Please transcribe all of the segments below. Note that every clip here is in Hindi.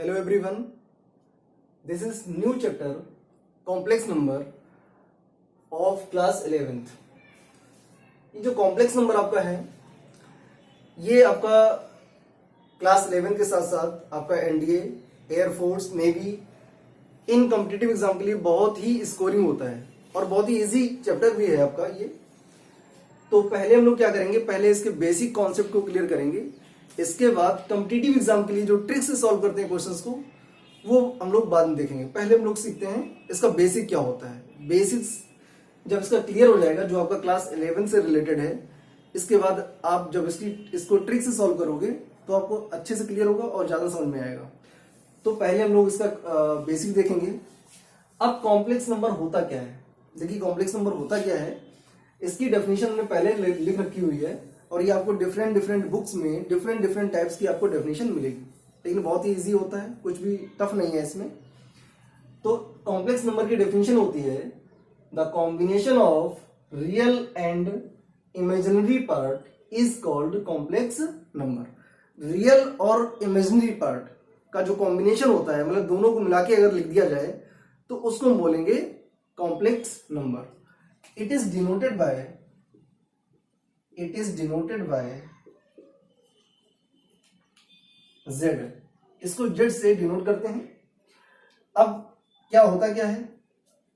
Hello everyone, this is new chapter complex number of class 11th। ये जो कॉम्प्लेक्स नंबर आपका है ये आपका क्लास 11 के साथ साथ आपका एनडीए, एयरफोर्स, नेवी इन कॉम्पिटिटिव एग्जाम के लिए बहुत ही स्कोरिंग होता है और बहुत ही इजी चैप्टर भी है आपका ये। तो पहले हम लोग क्या करेंगे, पहले इसके बेसिक कॉन्सेप्ट को क्लियर करेंगे। इसके बाद कॉम्पिटिटिव एग्जाम के लिए जो ट्रिक्स से सॉल्व करते हैं क्वेश्चंस को वो हम लोग बाद में देखेंगे। पहले हम लोग सीखते हैं इसका बेसिक क्या होता है। बेसिक्स जब इसका क्लियर हो जाएगा जो आपका क्लास 11 से रिलेटेड है, इसके बाद आप जब इसको ट्रिक से सॉल्व करोगे तो आपको अच्छे से क्लियर होगा और ज्यादा समझ में आएगा। तो पहले हम लोग इसका बेसिक देखेंगे। अब कॉम्प्लेक्स नंबर होता क्या है, देखिए कॉम्प्लेक्स नंबर होता क्या है, इसकी डेफिनेशन हमने पहले लिख रखी हुई है और ये आपको डिफरेंट बुक्स में डिफरेंट टाइप्स की आपको डेफिनेशन मिलेगी, लेकिन बहुत ही इजी होता है, कुछ भी टफ नहीं है इसमें। तो कॉम्प्लेक्स नंबर की डेफिनेशन होती है the combination of real and imaginary part is called complex number. Real और इमेजिनरी पार्ट का जो कॉम्बिनेशन होता है, मतलब दोनों को मिला के अगर लिख दिया जाए तो उसको हम बोलेंगे complex number. It is denoted by Z। इसको Z से डिनोट करते हैं। अब क्या होता क्या है,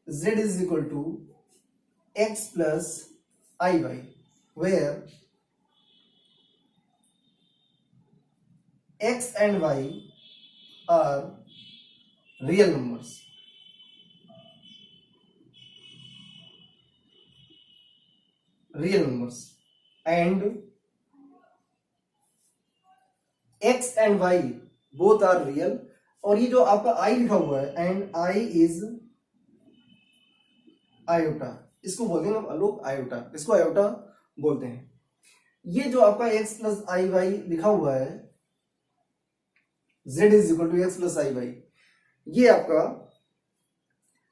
Z is equal to x plus i y, where x and y are real numbers। and x and y both are real। और ये जो आपका i लिखा हुआ है एंड i इज आयोटा, इसको बोलते हैं हम लोग आयोटा, इसको आयोटा बोलते हैं। ये जो आपका x प्लस आई वाई लिखा हुआ है, z is equal to x plus i y, ये आपका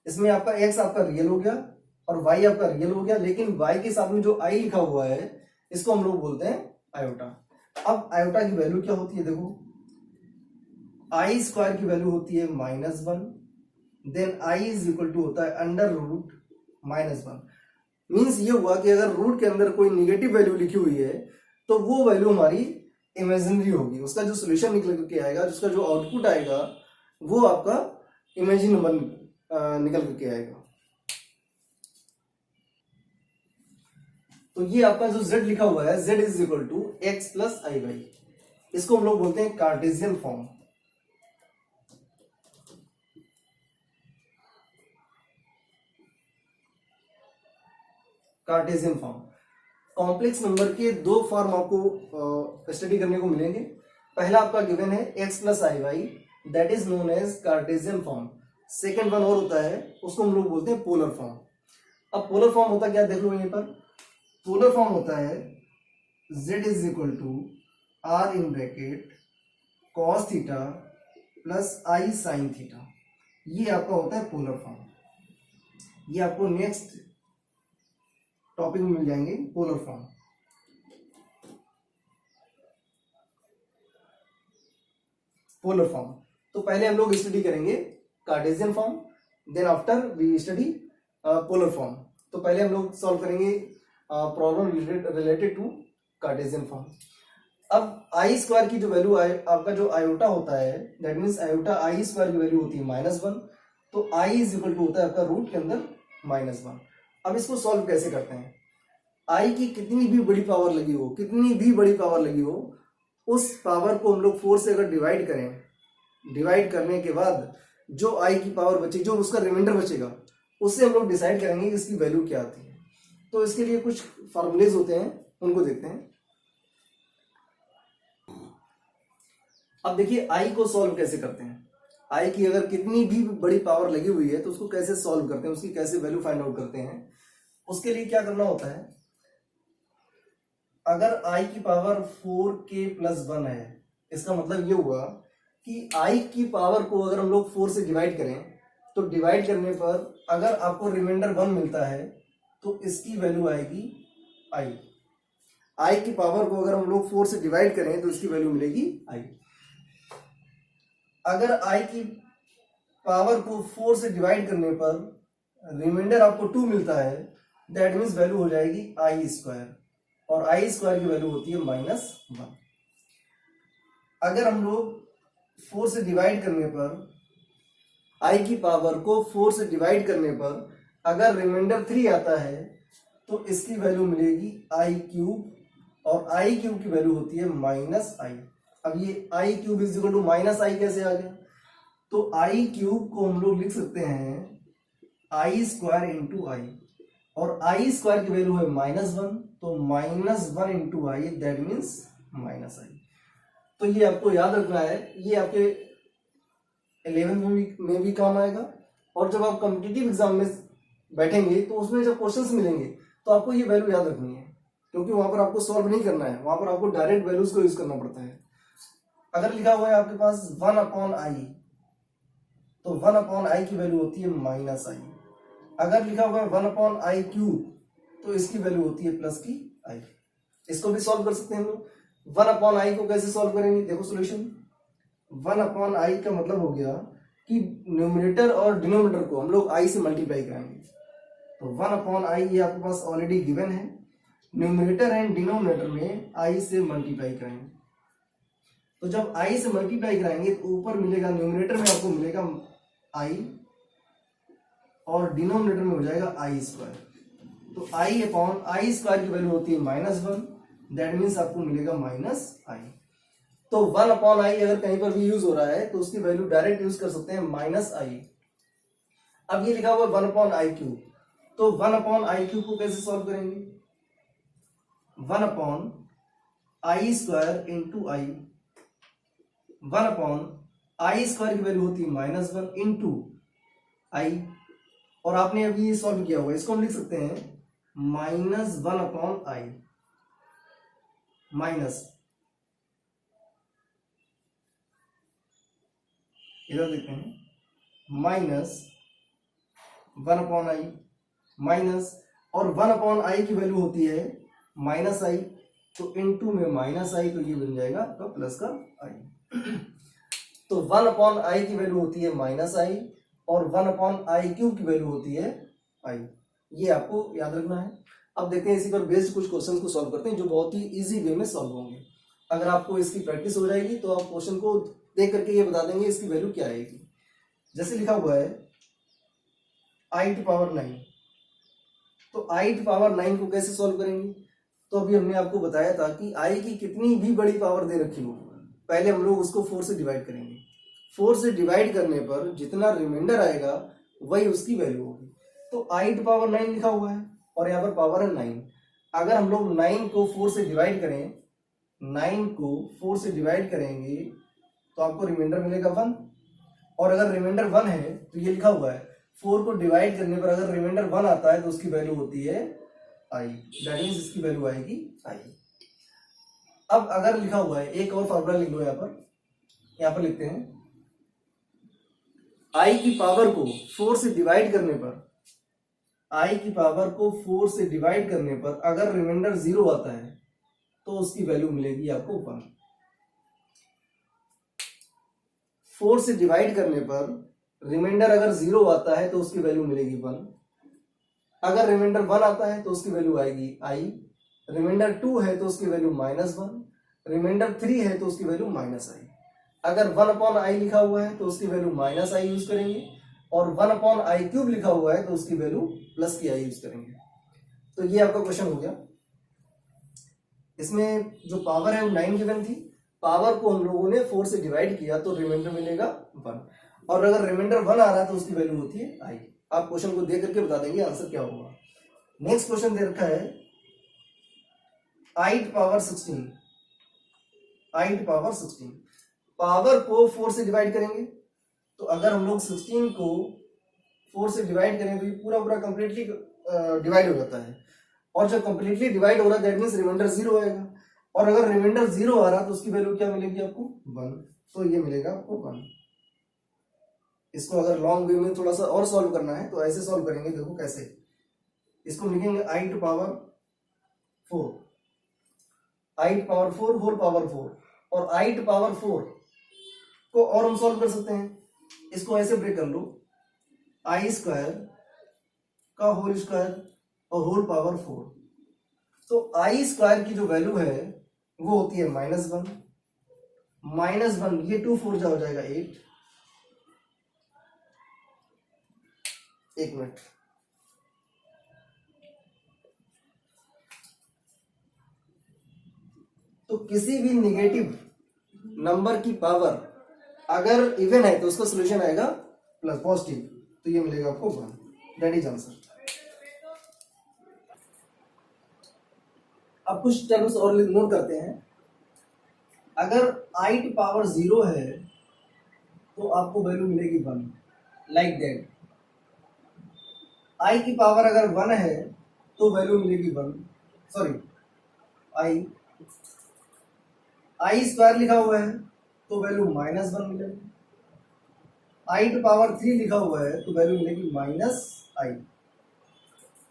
इसमें आपका x आपका रियल हो गया और y आपका रियल हो गया, लेकिन y के साथ में जो i लिखा हुआ है इसको हम लोग बोलते हैं आयोटा। अब आयोटा की वैल्यू क्या होती है, देखो आई स्क्वायर की वैल्यू होती है -1, then i is equal to होता है अंडर रूट -1। मीन्स ये हुआ कि अगर रूट के अंदर कोई निगेटिव वैल्यू लिखी हुई है तो वो वैल्यू हमारी इमेजिनरी होगी, उसका जो सोल्यूशन निकल के आएगा, जिसका जो आउटपुट आएगा वो आपका इमेजिन नंबर निकल करके आएगा। तो ये आपका जो z लिखा हुआ है, z is equal to x plus i y, इसको हम लोग बोलते हैं Cartesian form. Cartesian form. Complex number के दो फॉर्म आपको स्टडी करने को मिलेंगे। पहला आपका गिवन है x plus i y, that is known as Cartesian form. Second one और होता है, उसको हम लोग बोलते हैं पोलर फॉर्म। अब पोलर फॉर्म होता क्या, देख लो यहीं पर। पोलर फॉर्म होता है z is equal to r in bracket cos theta plus i sine theta, ये आपका होता है पोलर फॉर्म। ये आपको नेक्स्ट टॉपिक में मिल जाएंगे पोलर फॉर्म। पोलर फॉर्म तो पहले हम लोग स्टडी करेंगे Cartesian form, then after we study polar form. तो पहले हम लोग सॉल्व करेंगे problem related to Cartesian form. अब आई स्क्वायर की जो वैल्यू आपका जो आयोटा होता है, that means iota I square की वैल्यू होती है -1, तो आई इज इक्वल टू होता है आपका रूट के अंदर -1। अब इसको सॉल्व कैसे करते हैं, आई की कितनी भी बड़ी पावर लगी हो, कितनी भी बड़ी पावर लगी हो, उस पावर को हम लोग 4 से अगर डिवाइड करें, डिवाइड करने के बाद जो आई की पावर बचेगी, जो उसका रिमाइंडर बचेगा, उससे हम लोग डिसाइड करेंगे कि इसकी वैल्यू क्या आती है। तो इसके लिए कुछ फॉर्मूलेज होते हैं, उनको देखते हैं। अब देखिए आई को सॉल्व कैसे करते हैं। आई की अगर कितनी भी बड़ी पावर लगी हुई है तो उसको कैसे सॉल्व करते हैं, उसकी कैसे वैल्यू फाइंड आउट करते हैं। उसके लिए क्या करना होता है, अगर आई की पावर 4k प्लस 1 है, इसका मतलब ये हुआ कि आई की पावर को अगर हम लोग 4 से डिवाइड करें तो डिवाइड करने पर अगर आपको रिमाइंडर 1 मिलता है तो इसकी वैल्यू आएगी आई। आई की पावर को अगर हम लोग 4 से डिवाइड करें तो इसकी वैल्यू मिलेगी आई। अगर आई की पावर को 4 से डिवाइड करने पर रिमाइंडर आपको 2 मिलता है, दैट मीन्स वैल्यू हो जाएगी आई स्क्वायर, और आई स्क्वायर की वैल्यू होती है -1। अगर हम लोग 4 से डिवाइड करने पर आई की पावर को 4 से डिवाइड करने पर अगर रिमाइंडर 3 आता है तो इसकी वैल्यू मिलेगी आई क्यूब, और आई क्यूब की वैल्यू होती है -i। अब ये i cube is equal to -i कैसे आ गया? तो आई क्यूब को हम लोग लिख सकते हैं आई स्क्वायर इंटू आई, और आई स्क्वायर की वैल्यू है -1, तो -1 into i, that means -i। तो ये आपको याद रखना है, ये आपके 11th में भी काम आएगा, और जब आप कॉम्पिटिटिव एग्जाम में बैठेंगे तो उसमें जब क्वेश्चंस मिलेंगे तो आपको ये वैल्यू याद रखनी है, क्योंकि वहां पर आपको सॉल्व नहीं करना है, वहां पर आपको डायरेक्ट वैल्यूज को यूज करना पड़ता है। अगर लिखा हुआ है आपके पास 1/i, तो 1/i की वैल्यू होती है -i। अगर लिखा हुआ है 1/i क्यूब, तो इसकी वैल्यू होती है प्लस की i। इसको भी सॉल्व कर सकते हैं हम लोग। 1/i को कैसे सॉल्व करेंगे? देखो सोल्यूशन, 1/i का मतलब हो गया कि न्यूमरेटर और डिनोमिनेटर को हम लोग i से मल्टीप्लाई करेंगे। तो 1/i ये आपके पास ऑलरेडी गिवन है, न्यूमरेटर एंड डिनोमिनेटर में i से मल्टीप्लाई करेंगे। तो जब i से मल्टीप्लाई कराएंगे तो ऊपर मिलेगा, न्यूमरेटर में आपको मिलेगा i, और डिनोमिनेटर में हो जाएगा आई स्क्वायर। तो i/i स्क्वायर की वैल्यू होती है -1, दैट मीन्स आपको मिलेगा -i। तो 1/i अगर कहीं पर भी यूज हो रहा है तो उसकी वैल्यू डायरेक्ट यूज कर सकते हैं -i। अब ये लिखा हुआ है 1/i क्यूब, तो 1/i क्यूब को कैसे सॉल्व करेंगे? 1/i स्क्वायर इंटू आई, 1/i स्क्वायर की वैल्यू होती है -1 इंटू आई, और आपने अभी ये सॉल्व किया हुआ है, इसको हम लिख सकते हैं -1/i माइनस, इधर देखते हैं, -1/i माइनस, और 1/i की वैल्यू होती है -i, तो इनटू में -i, तो ये बन जाएगा आपका प्लस का i। तो 1/i की वैल्यू होती है -i, और 1/i क्यूब की वैल्यू होती है i। ये आपको याद रखना है। अब देखते हैं इसी पर बेस्ड कुछ क्वेश्चंस को सॉल्व करते हैं जो बहुत ही इजी वे में सॉल्व होंगे। अगर आपको इसकी प्रैक्टिस हो जाएगी तो आप क्वेश्चन को देख करके ये बता देंगे इसकी वैल्यू क्या आएगी। जैसे लिखा हुआ है i⁹ 9, तो i⁹ को कैसे सॉल्व करेंगे? तो अभी हमने आपको बताया था कि i की कितनी भी बड़ी पावर दे रखी हो, पहले हम लोग उसको 4 से डिवाइड करेंगे। 4 से डिवाइड करने पर जितना रिमाइंडर आएगा वही उसकी वैल्यू होगी। तो i⁹ 9 लिखा हुआ है और यहाँ पर पावर है 9। अगर हम लोग 9 को 4 से डिवाइड करें, 9 को 4 से डिवाइड करेंगे तो आपको रिमाइंडर मिलेगा 1, और अगर रिमाइंडर 1 है तो ये लिखा हुआ है 4 को डिवाइड करने पर अगर रिमाइंडर 1 आता है तो उसकी वैल्यू होती है i, दैट मींस इसकी वैल्यू आएगी i। अब अगर लिखा हुआ है, एक और फॉर्मूला लिख लो, यहाँ पर लिखते हैं i की पावर को 4 से डिवाइड करने पर, i की पावर को 4 से डिवाइड करने पर अगर रिमाइंडर 0 आता है तो उसकी वैल्यू मिलेगी आपको 1। 4 से डिवाइड करने पर रिमाइंडर अगर 0 आता है तो उसकी वैल्यू मिलेगी 1। अगर रिमाइंडर 1 आता है तो उसकी वैल्यू आएगी i, रिमाइंडर 2 है तो उसकी वैल्यू -1, रिमाइंडर 3 है तो उसकी वैल्यू -i। अगर 1/i लिखा हुआ है तो उसकी वैल्यू -i यूज करेंगे, और 1/i क्यूब लिखा हुआ है तो उसकी वैल्यू प्लस की i यूज करेंगे। तो ये आपका क्वेश्चन हो गया। इसमें जो पावर है वो 9 गिवन थी, पावर को हम लोगों ने 4 से डिवाइड किया तो रिमाइंडर मिलेगा 1, और अगर रिमाइंडर 1 आ रहा है तो उसकी वैल्यू होती है i। आप क्वेश्चन को देख करके बता देंगे आंसर क्या होगा। नेक्स्ट क्वेश्चन दे रखा है i⁴16, i⁴16 पावर को 4 से डिवाइड करेंगे, तो अगर हम लोग 16 को 4 से डिवाइड करें तो ये पूरा पूरा कंप्लीटली डिवाइड हो जाता है, और जब कंप्लीटली डिवाइड हो रहा है दैट मींस रिमाइंडर 0 आएगा, और अगर रिमाइंडर 0 आ रहा तो उसकी वैल्यू क्या मिलेगी आपको 1, तो ये मिलेगा आपको 1। इसको अगर लॉन्ग वे में थोड़ा सा और सॉल्व करना है तो ऐसे सॉल्व करेंगे, देखो कैसे। इसको लिखेंगे i⁴4 होल पावर 4, और i⁴4 को और हम सॉल्व कर सकते हैं। इसको ऐसे ब्रेक कर लो, आई स्क्वायर का होल स्क्वायर और होल पावर 4। तो आई स्क्वायर की जो वैल्यू है वो होती है -1, -1 ये 2 4 जा हो जाएगा 8। एक मिनट, तो किसी भी निगेटिव नंबर की पावर अगर इवन है तो उसका सोल्यूशन आएगा प्लस पॉजिटिव, तो ये मिलेगा आपको 1। That is answer. अब कुछ टर्म्स और नोट करते हैं। अगर आई टू पावर 0 है तो आपको वैल्यू मिलेगी 1, लाइक दैट। आई की पावर अगर 1 है तो वैल्यू मिलेगी 1, सॉरी आई स्क्वायर लिखा हुआ है तो वैल्यू -1 मिलेगी। आई टू पावर 3 लिखा हुआ है तो वैल्यू मिलेगी -i।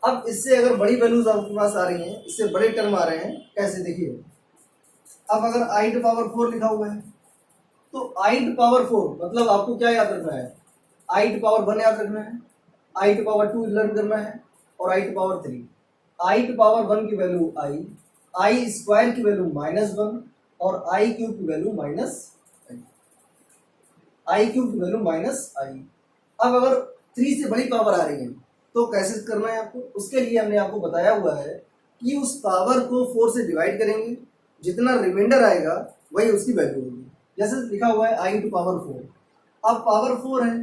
अब इससे अगर बड़ी वैल्यूज आपके पास आ रही हैं, इससे बड़े टर्म आ रहे हैं, कैसे देखिए। अब अगर आई टू पावर 4 लिखा हुआ है तो आई टू पावर 4 मतलब आपको क्या याद रखना है, आई टू पावर 1 याद रखना है, आई टू पावर 2 लर्न करना है, और i to power 3। I to power 1 की वैल्यू आई स्क्वायर की वैल्यू -1 और आई क्यूब की वैल्यू आई क्यूब की वैल्यू -i। अब अगर 3 से बड़ी पावर आ रही है तो कैसे करना है आपको, उसके लिए हमने आपको बताया हुआ है कि उस पावर को 4 से डिवाइड करेंगे, जितना रिमाइंडर आएगा वही उसकी वैल्यू होगी। जैसे लिखा हुआ है आई टू पावर 4, अब पावर 4 है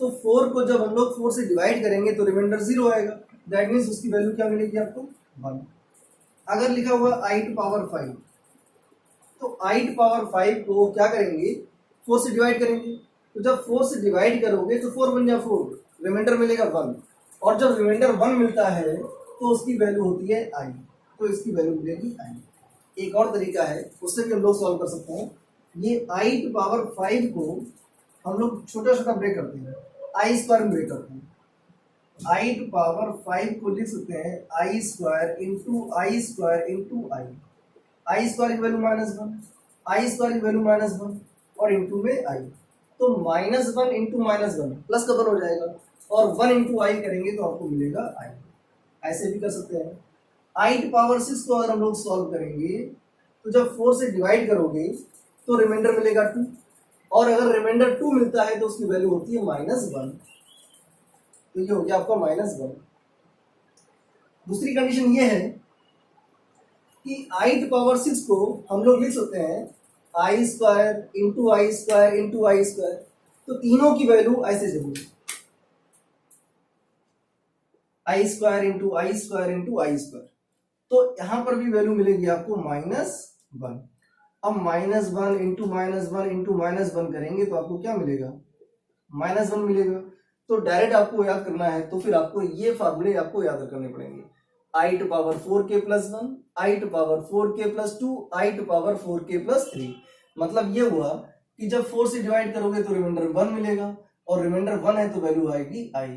तो 4 को जब हम लोग 4 से डिवाइड करेंगे तो रिमाइंडर 0 आएगा, दैट मीन्स उसकी वैल्यू क्या मिलेगी आपको 1। अगर लिखा हुआ आई टू पावर 5 तो आई टू पावर 5 को क्या करेंगे, 4 से डिवाइड करेंगे, तो जब 4 से डिवाइड करोगे तो 4 बन जा 4, रिमाइंडर मिलेगा 1, और जब रिमाइंडर 1 मिलता है तो उसकी वैल्यू होती है i, तो इसकी वैल्यू मिलेगी i। एक और तरीका है, उससे भी हम लोग सॉल्व कर सकते हैं। ये i टू पावर 5 को हम लोग छोटा छोटा ब्रेक करते हैं, आई स्क्वायर में ब्रेक करते हैं। i टू पावर 5 को लिख सकते हैं आई स्क्वायर इंटू आई स्क्वायर इंटू आई। आई स्क्वायर की वैल्यू -1, आई स्क्वायर की वैल्यू -1 और इंटू में i, तो -1 इंटू -1 प्लस का 1 हो जाएगा, और 1 इंटू आई करेंगे तो आपको मिलेगा i। ऐसे भी कर सकते हैं। आई टू पावर 6 को अगर हम लोग सॉल्व करेंगे तो जब 4 से डिवाइड करोगे तो रिमाइंडर मिलेगा 2, और अगर रिमाइंडर 2 मिलता है तो उसकी वैल्यू होती है -1, तो ये हो गया आपका -1। दूसरी कंडीशन ये है कि आई टू पावर 6 को हम लोग लिख सकते हैं आई स्क्वायर इंटू आई स्क्वायर इंटू आई स्क्वायर, तो तीनों की वैल्यू ऐसे देंगे, आई स्क्वायर इंटू आई स्क्वायर इंटू आई स्क्वायर, तो यहां पर भी वैल्यू मिलेगी आपको -1। अब -1 इंटू -1 इंटू -1 करेंगे तो आपको क्या मिलेगा, -1 मिलेगा। तो डायरेक्ट आपको याद करना है तो फिर आपको ये फार्मूले आपको याद करने पड़ेंगे, i to power 4k + 1, i to power 4k + 2, i to power 4k + 3। मतलब ये हुआ कि जब 4 से डिवाइड करोगे तो रिमाइंडर 1 मिलेगा, और रिमाइंडर 1 है तो वैल्यू आएगी i।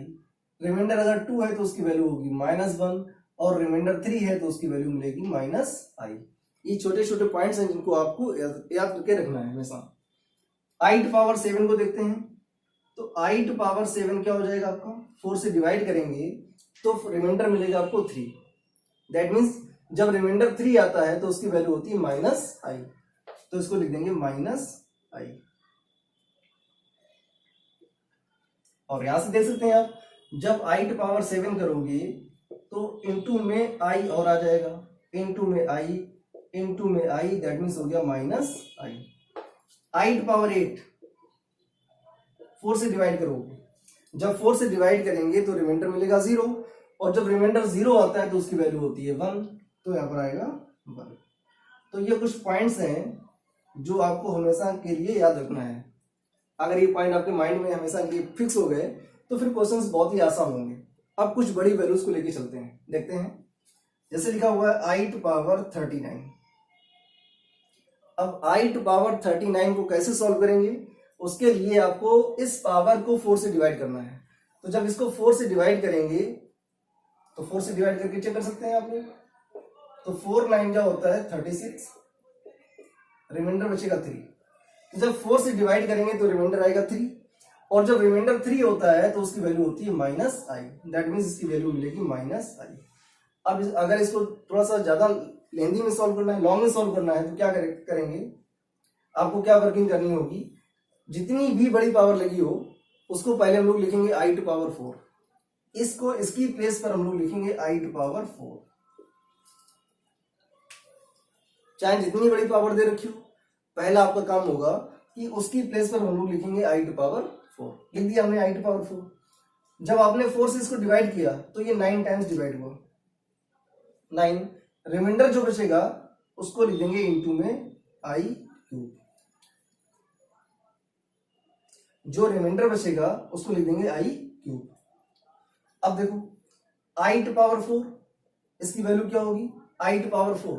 रिमाइंडर अगर 2 है तो उसकी वैल्यू होगी -1, और रिमाइंडर 3 है तो उसकी वैल्यू मिलेगी -i। ये छोटे छोटे पॉइंट्स हैं जिनको आपको याद करके रखना है हमेशा। आई टू पावर 7 को देखते हैं, तो आई टू पावर 7 क्या हो जाएगा आपका, 4 से डिवाइड करेंगे तो रिमाइंडर मिलेगा आपको 3, दैट मीन्स जब रिमाइंडर 3 आता है तो उसकी वैल्यू होती है -i, तो इसको लिख देंगे -i। और यहां से देख सकते हैं आप, जब आई टू पावर 7 करोगे तो इनटू में i और आ जाएगा, इनटू में i इंटू में i, दैट मीन्स हो गया -i। आई टू पावर 8 4 से डिवाइड करोगे, जब 4 से डिवाइड करेंगे तो रिमाइंडर मिलेगा 0, और जब रिमाइंडर 0 आता है तो उसकी वैल्यू होती है 1, तो यहाँ पर आएगा 1। तो ये कुछ पॉइंट्स हैं जो आपको हमेशा के लिए याद रखना है। अगर ये पॉइंट आपके माइंड में हमेशा के लिए फिक्स हो गए तो फिर क्वेश्चंस बहुत ही आसान होंगे। अब कुछ बड़ी वैल्यूज को लेके चलते हैं, देखते हैं। जैसे लिखा हुआ है आई टू पावर 39। अब आई टू पावर 39 को कैसे सॉल्व करेंगे, उसके लिए आपको इस पावर को 4 से डिवाइड करना है। तो जब इसको 4 से डिवाइड करेंगे तो 4 से डिवाइड करके चेक कर सकते हैं आप लोग, तो 4 9 क्या होता है 36, रिमाइंडर बचेगा 3, जब 4 से डिवाइड करेंगे तो रिमाइंडर आएगा 3, और जब रिमाइंडर 3 होता है तो उसकी वैल्यू होती है माइनस आई, दैट मीन्स इसकी वैल्यू मिलेगी माइनस आई। अब अगर इसको थोड़ा सा ज्यादा लेंथी में सॉल्व करना है, लॉन्ग में सॉल्व करना है, तो क्या करेंगे, आपको क्या वर्किंग करनी होगी, जितनी भी बड़ी पावर लगी हो उसको पहले हम लोग लिखेंगे आई टू पावर 4, इसको इसकी प्लेस पर हम लोग लिखेंगे आई टू पावर 4, चाहे जितनी बड़ी पावर दे रखी हो, पहला आपका काम होगा कि उसकी प्लेस पर हम लोग लिखेंगे आई टू पावर 4। लिख दिया हमने आई टू पावर 4। जब आपने 4 से इसको डिवाइड किया तो ये 9 टाइम्स डिवाइड हुआ, 9, रिमाइंडर जो बचेगा उसको लिख देंगे इनटू में आई क्यूब, जो रिमाइंडर बचेगा उसको लिख देंगे आई क्यूब। अब देखो आई टू पावर 4, इसकी वैल्यू क्या होगी, i to power 4,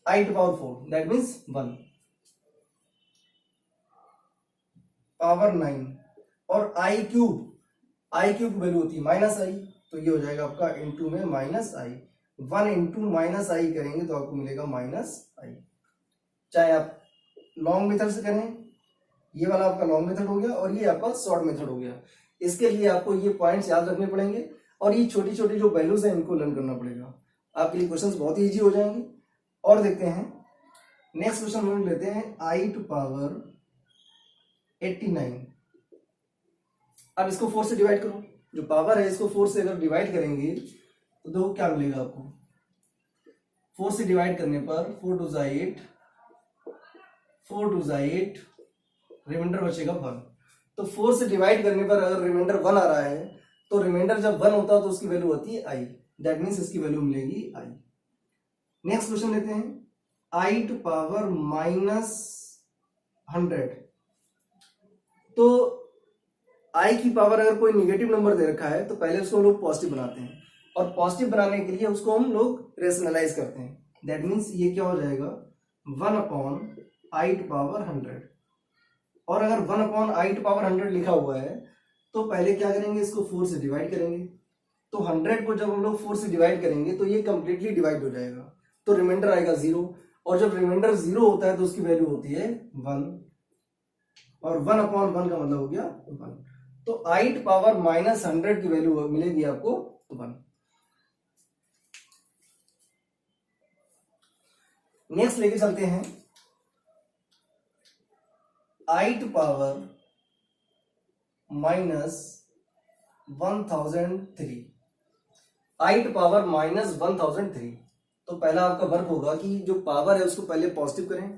i to power 4 that means 1 power 9, और आई क्यूब वैल्यू होती है माइनस आई, तो ये हो जाएगा आपका इनटू में माइनस आई, 1 इंटू माइनस आई करेंगे तो आपको मिलेगा माइनस आई। चाहे आप लॉन्ग मेथड से करें, ये वाला आपका लॉन्ग मेथड हो गया और ये आपका शॉर्ट मेथड हो गया। इसके लिए आपको ये पॉइंट्स याद रखने पड़ेंगे और ये छोटी छोटी जो वैल्यूज हैं इनको लर्न करना पड़ेगा, आपके लिए क्वेश्चंस बहुत ही इजी हो जाएंगे। और देखते हैं नेक्स्ट क्वेश्चन हम लोग लेते हैं आई टू पावर 89। अब इसको 4 से डिवाइड करो, जो पावर है इसको 4 से अगर डिवाइड करेंगे तो देखो क्या मिलेगा आपको, 4 से डिवाइड करने पर 4 टू 8, 4 टू 8, रिमाइंडर बचेगा 1। तो 4 से डिवाइड करने पर अगर रिमाइंडर 1 आ रहा है तो रिमाइंडर जब 1 होता है तो उसकी वैल्यू होती है आई, दैट मीन्स इसकी वैल्यू मिलेगी आई। नेक्स्ट क्वेश्चन लेते हैं आई टू पावर माइनस 100। तो आई की पावर अगर कोई निगेटिव नंबर दे रखा है तो पहले उसको हम लोग पॉजिटिव बनाते हैं, और पॉजिटिव बनाने के लिए उसको हम लोग रेशनलाइज करते हैं, दैट मीन्स ये क्या हो जाएगा 1 अपॉन आई टू पावर 100। और अगर 1 अपॉन आई टू पावर 100 लिखा हुआ है तो पहले क्या करेंगे, इसको 4 से डिवाइड करेंगे। तो 100 को जब हम लोग 4 से डिवाइड करेंगे तो ये कंप्लीटली डिवाइड हो जाएगा, तो रिमाइंडर आएगा 0, और जब रिमाइंडर 0 होता है तो उसकी वैल्यू होती है 1, और 1 अपॉन 1 का मतलब हो गया 1। तो आई टू पावर माइनस 100 की वैल्यू मिलेगी आपको 1। नेक्स्ट लेके चलते हैं i to power minus 1003, i to power minus 1003। तो पहला आपका वर्क होगा कि जो पावर है उसको पहले पॉजिटिव करें,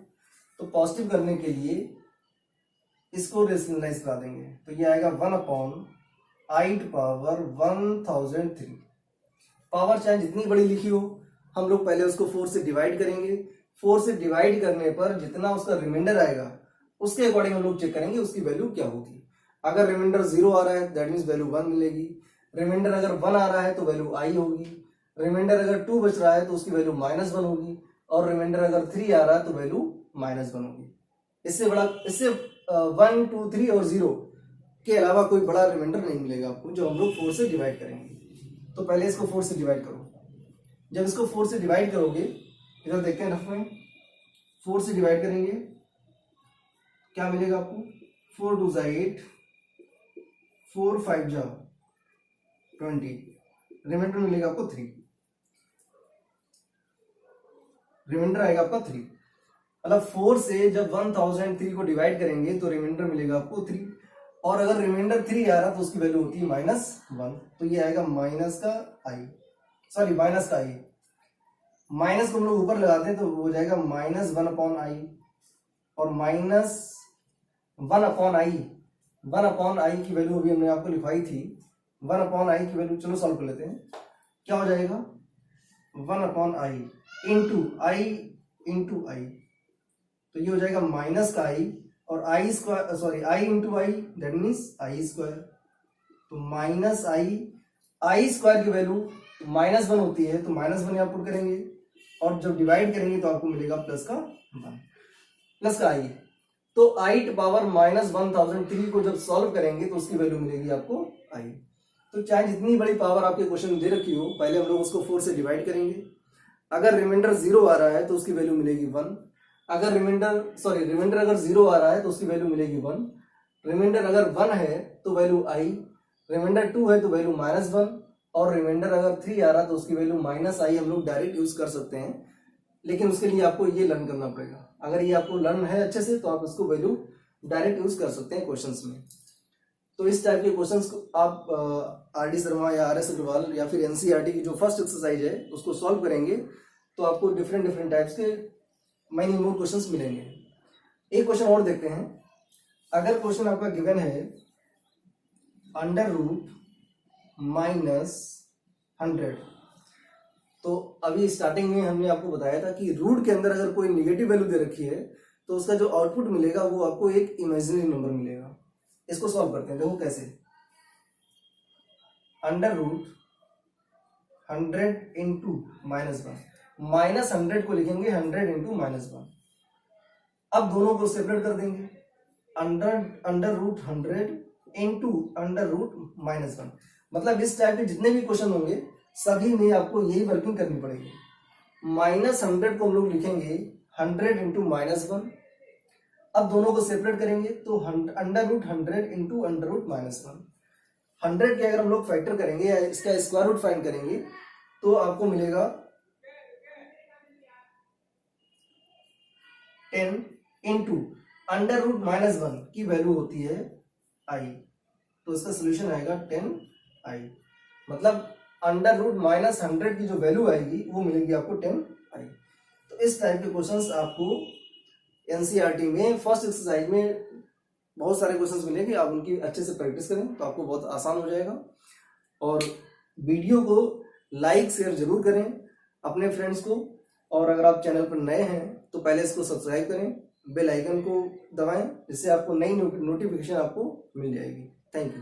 तो पॉजिटिव करने के लिए इसको रेशनलाइज करा देंगे, तो ये आएगा 1 upon i to power 1003। Power चाहे जितनी बड़ी लिखी हो, हम लोग पहले उसको 4 से डिवाइड करेंगे, 4 से डिवाइड करने पर जितना उसका रिमाइंडर आएगा उसके अकॉर्डिंग हम लोग चेक करेंगे उसकी वैल्यू क्या होगी। अगर रिमाइंडर 0 आ रहा है दैट मीन्स वैल्यू 1 मिलेगी, रिमाइंडर अगर 1 आ रहा है तो वैल्यू आई होगी, रिमाइंडर अगर 2 बच रहा है तो उसकी वैल्यू -1 होगी, और रिमाइंडर अगर 3 आ रहा है तो वैल्यू -1 होगी। इससे 1, 2, 3 और 0 के अलावा कोई बड़ा रिमाइंडर नहीं मिलेगा आपको जो हम लोग 4 से डिवाइड करेंगे। तो पहले इसको 4 से डिवाइड करो, जब इसको 4 से डिवाइड करोगे, इधर देखते हैं रफ में, 4 से डिवाइड करेंगे क्या मिलेगा आपको, 4 टू 8, 4 5 जा 20, रिमाइंडर मिलेगा आपको 3, रिमाइंडर आएगा आपका 3। मतलब 4 से जब 1003 को डिवाइड करेंगे तो रिमाइंडर मिलेगा आपको 3, और अगर रिमाइंडर 3 आ रहा तो उसकी वैल्यू होती है -1, तो ये आएगा माइनस का आई, सॉरी माइनस का आई, माइनस को हम लोग ऊपर लगाते हैं तो हो जाएगा -1 अपॉन आई, और -1 अपॉन आई, 1 अपॉन आई की वैल्यू अभी हमने आपको लिखवाई थी, 1 अपॉन आई की वैल्यू, चलो सॉल्व कर लेते हैं, क्या हो जाएगा 1 अपॉन आई इंटू आई, तो ये हो जाएगा माइनस का आई, और i square, sorry i into i that means i square, तो माइनस आई स्क्वायर की वैल्यू -1 होती है तो -1 यहाँ पुट करेंगे, और जब डिवाइड करेंगे तो आपको मिलेगा प्लस का 1, प्लस का आई। तो आई टू पावर -1003 को जब सॉल्व करेंगे तो उसकी वैल्यू मिलेगी आपको आई। तो चाहे जितनी बड़ी पावर आपके क्वेश्चन दे रखी हो, पहले हम लोग उसको 4 से डिवाइड करेंगे, अगर रिमाइंडर 0 आ रहा है तो उसकी वैल्यू मिलेगी 1, अगर रिमाइंडर अगर 0 आ रहा है तो उसकी वैल्यू मिलेगी 1, रिमाइंडर अगर 1 है तो वैल्यू i, रिमाइंडर 2 है तो वैल्यू -1, और रिमाइंडर अगर 3 आ रहा है तो उसकी वैल्यू -i हम लोग डायरेक्ट यूज कर सकते हैं। लेकिन उसके लिए आपको ये लर्न करना पड़ेगा। अगर ये आपको लर्न है अच्छे से तो आप इसको वैल्यू डायरेक्ट यूज कर सकते हैं क्वेश्चंस में। तो इस टाइप के क्वेश्चंस को आप आर.डी. शर्मा या आर.एस. अग्रवाल या फिर एनसीईआरटी की जो फर्स्ट एक्सरसाइज है उसको सॉल्व करेंगे तो आपको डिफरेंट टाइप्स के मैनी मोर क्वेश्चंस मिलेंगे। एक क्वेश्चन और देखते हैं। अगर क्वेश्चन आपका गिवन है √-100, तो अभी स्टार्टिंग में हमने आपको बताया था कि रूट के अंदर अगर कोई निगेटिव वैल्यू दे रखी है तो उसका जो आउटपुट मिलेगा वो आपको एक इमेजिनरी नंबर मिलेगा। इसको सॉल्व करते हैं। देखो कैसे, √100 इंटू -1, -100 को लिखेंगे 100 इंटू -1। अब दोनों को सेपरेट कर देंगे, √100 इंटू √-1। मतलब इस टाइप के जितने भी क्वेश्चन होंगे सभी में आपको यही वर्किंग करनी पड़ेगी। -100 को हम लोग लिखेंगे 100 इंटू -1। अब दोनों को सेपरेट करेंगे तो √100 इंटू √-1। 100 के अगर हम लोग फैक्टर करेंगे या इसका स्क्वायर रूट फाइंड करेंगे तो आपको मिलेगा 10 इंटू √-1 की वैल्यू होती है i, तो इसका सोल्यूशन आएगा 10i। मतलब √-100 की जो वैल्यू आएगी वो मिलेगी आपको 10i। तो इस टाइप के क्वेश्चंस आपको एनसीईआरटी में फर्स्ट एक्सरसाइज में बहुत सारे क्वेश्चंस मिलेंगे। आप उनकी अच्छे से प्रैक्टिस करें तो आपको बहुत आसान हो जाएगा। और वीडियो को लाइक शेयर जरूर करें अपने फ्रेंड्स को, और अगर आप चैनल पर नए हैं तो पहले इसको सब्सक्राइब करें, बेल आइकन को दबाएं, जिससे आपको नई नोटिफिकेशन आपको मिल जाएगी। Thank you.